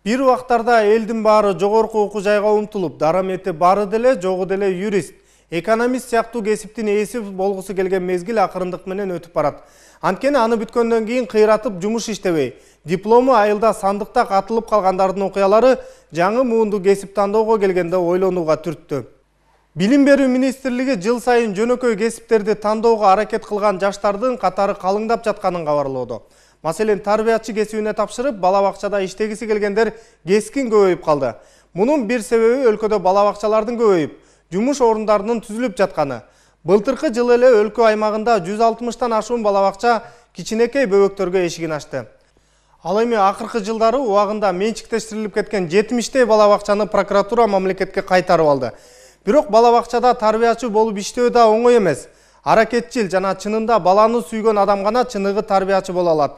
Bir вакыттарда элдин баары жогорку окуу жайга умтулуп, дарамети бары деле, жогу деле юрист, экономист сыяктуу кесиптин ээси болгусу келген мезгил акырындык менен өтүп барат. Анткени аны бүткөндөн кийин кыйратып жумуш иштебей, диплому айылда сандыкта катылып калгандардын окуялары жаңы муунду кесип тандоого келгенде ойлонууга түрттү. Билим берүү министрлиги жыл сайын жөнөкөй кесиптерди тандоого аракет кылган жаштардын катары калыңдап жатканын кабарлоодо. Маселен, тарбиячы кесибине тапшырып, бала бакчада иштегиси келгендер кескин көбөйүп калды. Мунун бир себеби өлкөдө бала бакчалардын көбөйүп, жумуш орундарынын түзүлүп жатканы. Былтыркы жылы эле өлкө аймагында 160тан ашуун бала бакча кичинекей бөбөктөргө эшигин ачты. Ал эми акыркы жылдары убагында менчиктештирилип кеткен 70тей бала бакчаны прокуратура мамлекетке кайтарып алды. Бирок бала бакчада тарбиячы болуп иштөө да оңой эмес. Аракетчил жана чынында баланы сүйгөн адам гана чыныгы тарбиячы боло алат.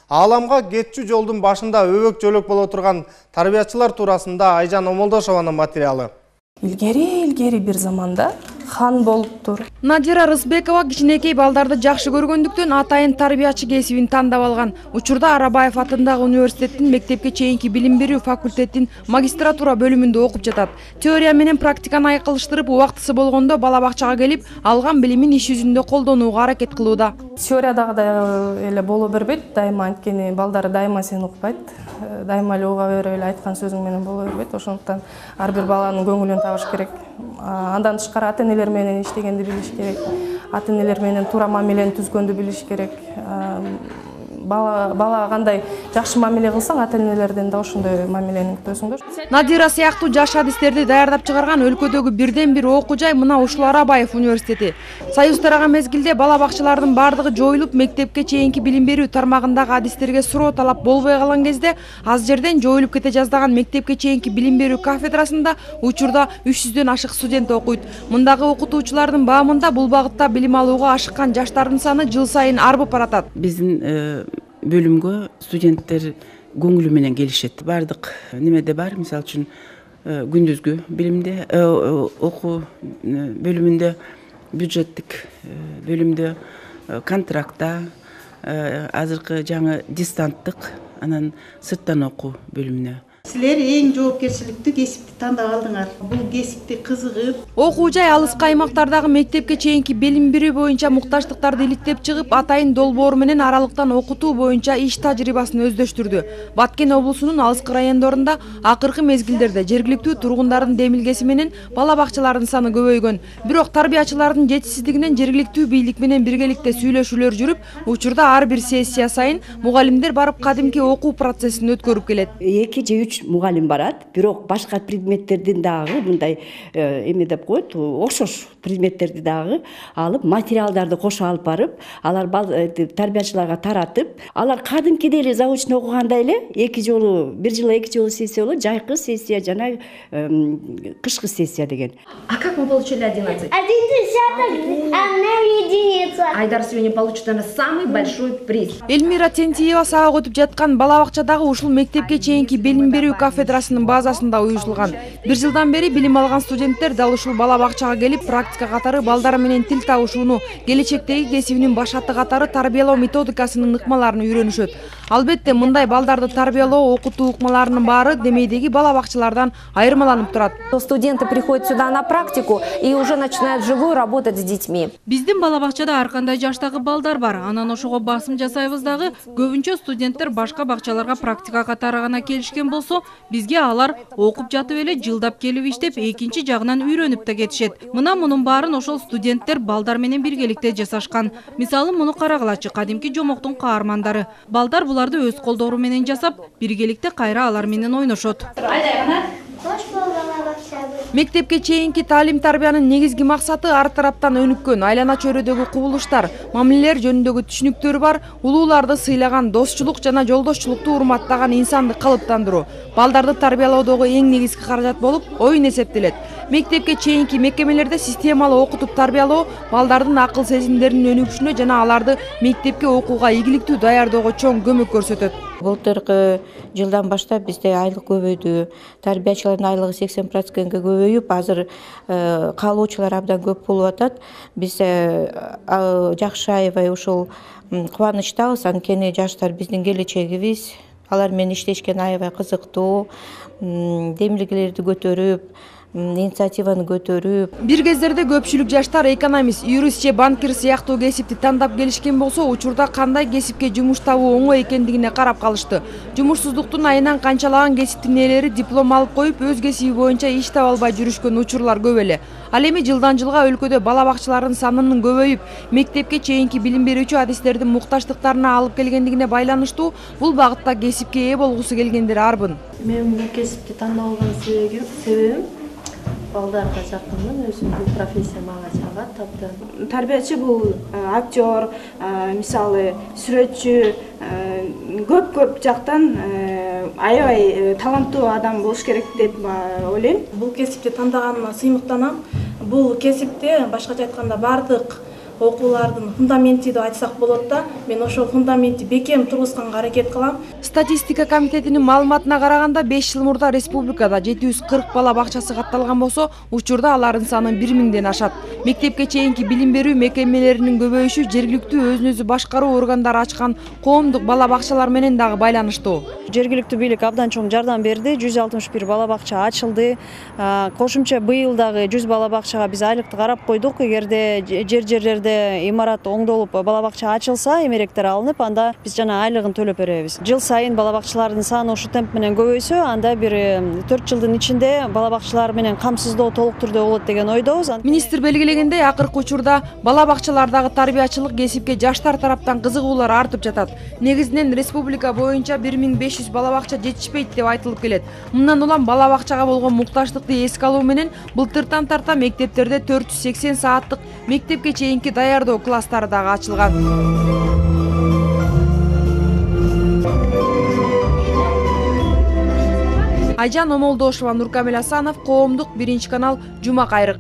Ааламга кетчү жолдун башында өбөк жөлөк боло турган тарбиячылар туурасында Айжан Омолдошованын материалы. Илгери бир заманда хан болуптур. Надира Рысбекова кичинекей балдарды жакшы көргөндүктөн атайын тарбиячы кесибин тандап алган. Учурда Арабаев атындагы университеттин мектепке чейинки билим берүү факультетин магистратура бөлүмүндө окуп жатат. Теория менен практиканы айкылыштырып, убактысы болгондо бала бакчага келип, алган билимин иш жүзүндө колдонууга аракет кылууда. Теориядагы эле боло бербейт, дайыма анткени балдар дайыма сени укпайт. Дайыма эле уга берип эле айткан сөзүң менен боло бербейт. Ошондуктан ар бир баланын көңүлүн табыш керек. Андан тышкары ата-энелер менен иштегенди билиш керек. Ата-энелер менен туура мамилени түзгөндү билиш керек. Бала кандай жакшы мамиле кылсаң, ата-энелерден да ошондой мамилени күтөсүңдөр. Надира сыяктуу жаш адистерди даярдап чыгарган өлкөдөгү бирден бир окуу жай мына ушул Арабаев университети. Союз тараган мезгилде бала бакчалардын бардыгы жоюлуп, мектепке чейинки билим берүү тармагындагы адистерге суроо талап болбой калган кезде, аз жерден жоюлуп кете жаздаган мектепке чейинки билим берүү кафедрасында учурда 300дөн ашык студент окуйт. Мындагы окутуучулардын баамында бул багытта билим алууга ашыккан жаштардын саны жыл сайын арбып баратат. Биздин бөлүмгө студенттер көңүлү менен келишет. Бардык немеде бар, мисалы үчүн күндүзгү билимде, окуу бөлүмүндө, бюджеттик бөлүмдө, контрактта, азыркы жаңы дистанттык, анан сырттан окуу бөлүмүнө. Силер эң жоопкерчиликтүү кесипти тандап алдыңар. Бул кесипти кызыгып, окуу жай алыскы аймактардагы мектепке чейинки билим берүү боюнча муктаждыктарды иликтеп чыгып, атайын долбоору менен аралыктан окутуу боюнча иш тажрыйбасын өздөштүрдү. Баткен облусунун алыскы райондорунда акыркы мезгилдерде жергиликтүү тургундардын демилгеси менен бала бакчалардын саны көбөйгөн. Бирок тарбиячылардын жетишсиздигинен жергиликтүү бийлик менен биргеликте сүйлөшүүлөр жүрүп, учурда ар бир сессия сайын мугалимдер барып кадимки окуу процессин өткөрүп келет. 2 же 3 мугалим барат, бирок башка предметтердин дагы мындай эме деп коет, окшош предметтерди дагы алып, материалдарды кошо алып барып, алар тарбиячыларга таратып, алар кадимкидей эле заочно окугандай эле бир жылда 2 жолу сессия болот, жайкы сессия жана кышкы сессия деген. А как мы получили 11? 1 десяток, 1 единица. Айдар сегодня получит, наверное, самый большой приз. Эльмира Тентиева сабак өтүп жаткан бала бакчадагы ушул мектепке чейинки билим берүү кафедрасынын базасында уюшулган. Бир жылдан бери билим алган студенттер дал ушул бала бакчага келип, практика катары балдар менен тил табышууну, келечектеги кесибинин башаты катары тарбиялоо методикасынын ыкмаларын үйрөнүшөт. Албетте, мындай балдарды тарбиялоо, окутуу ыкмаларынын баары демейдеги бала бакчалардан айырмаланып турат. Студенты приходят сюда на практику и уже начинают вживую работать с детьми. Биздин бала бакчада ар кандай жаштагы балдар бар. Анан ошого басым жасайбыз дагы. Көбүнчө студенттер башка бакчаларга практика катары гана келишкен болсо, бизге алар окуп жатып эле жылдап келип иштеп, экинчи жагынан үйрөнүп да кетишет. Мына мунун баарын ошол студенттер балдар менен биргеликте жасашкан. Мисалы, муну карагылачы, кадимки жомоктун каармандары. Балдар буларды өз колдору менен жасап, биргеликте кайра алар менен ойношот. Мектепке чейинки таалим тарбиянын негизги максаты ар тараптан өнүккөн, айлана чөйрөдөгү кубулуштар, мамилелер жөнүндөгү түшүнүктөр бар, улууларды сыйлаган, достчулук жана жолдошчулукту урматтаган инсанды калыптандыруу. Балдарды тарбиялоодогу эң негизги каражат болуп, оюн эсептелет. Мектепке чейинки мекемелерде системалуу окутуп тарбиялоо балдардын акыл сезимдеринин өнүгүшүнө жана аларды мектепке окууга игиликтүү даярдоого чоң көмөк көрсөтөт. Былтыркы жылдан баштап бизде айлык көбөйдү. Тарбиячылардын айлыгы 80%-ке көбөйүп, азыр каалоочулар абдан көп болуп атат. Биз жакшы аябай ушул кубанычтабыз, анткени жаштар биздин келечегибиз. алар менен иштешкен аябай кызыктуу, демилгелерди көтөрүп, инициативаны көтөрүп. Бир кездерде көпчүлүк жаштар экономист, юрист же банкир сыяктуу кесипти тандап келишкен болсо, учурда кандай кесипке жумуш табуу оңой экендигине карап калышты. Жумушсуздуктун айынан канчалаган кесиптин ээлери диплом алып коюп, өз кесиби боюнча иш таба албай жүрүшкөн учурлар көп эле. Ал эми жылдан жылга өлкөдө бала бакчалардын санынын көбөйүп, мектепке чейинки билим берүүчү адистердин муктаждыктарына алып келгендигине байланыштуу бул багытта кесипке ээ болгусу келгендер арбын. Мен бул кесипти тандап алган себебим балдарга жакынмын, өзүм бул профессия мага жагат абдан. Тарбиячы бул актер, мисалы сүрөтчү, көп жактан аябай таланттуу адам болуш керек деп ойлойм. Бул кесипти тандаганыма сыймыктанам. Бул кесипте башкача айтканда бардык окуулардын фундаменти деп айтсак болот да, мен ошол фундаментти бекем тургузганга аракет кылам. Статистика комитетинин маалыматына караганда 5 жыл мурда республикада 740 бала бакчасы катталган болсо, учурда алардын саны 1000ден ашат. Мектепке чейинки билим берүү мекемелеринин көбөйүшү жергиликтүү өзүн өзү башкаруу органдары ачкан коомдук бала бакчалар менен дагы байланыштуу. Жергиликтүү бийлик абдан чоң жардам берди. 161 бала бакча ачылды. Кошумча быйыл дагы 100 бала бакчага биз айлыкты карап койдук. Эгерде жерлерде имарат оңдолуп бала бакча ачылса, эмеректер алынып, анда биз жана айлыгын төлөп беребиз. Жыл сайын бала бакчалардын саны ушу темп менен көбөйсө, анда бир 4 жылдын ичинде бала бакчалар менен камсыздоо толук түрдө болот деген ойдобуз. Министр белгилегендей, акыркы учурда бала бакчалардагы тарбиячылык кесипке жаштар тараптан кызыгуулар артып жатат. Негизинен республика боюнча 1500 бала бакча жетишпейт деп айтылып келет. Мындан улам бала бакчага болгон муктаждыкты эске алуу менен былтыртан тарта мектептерде 480 сааттык мектепке чейинки даярдоо класстары дагы ачылган. Айжан Омолдошова, Нуркамил Асанов, Коомдук, Биринчи канал, Жума Кайрык.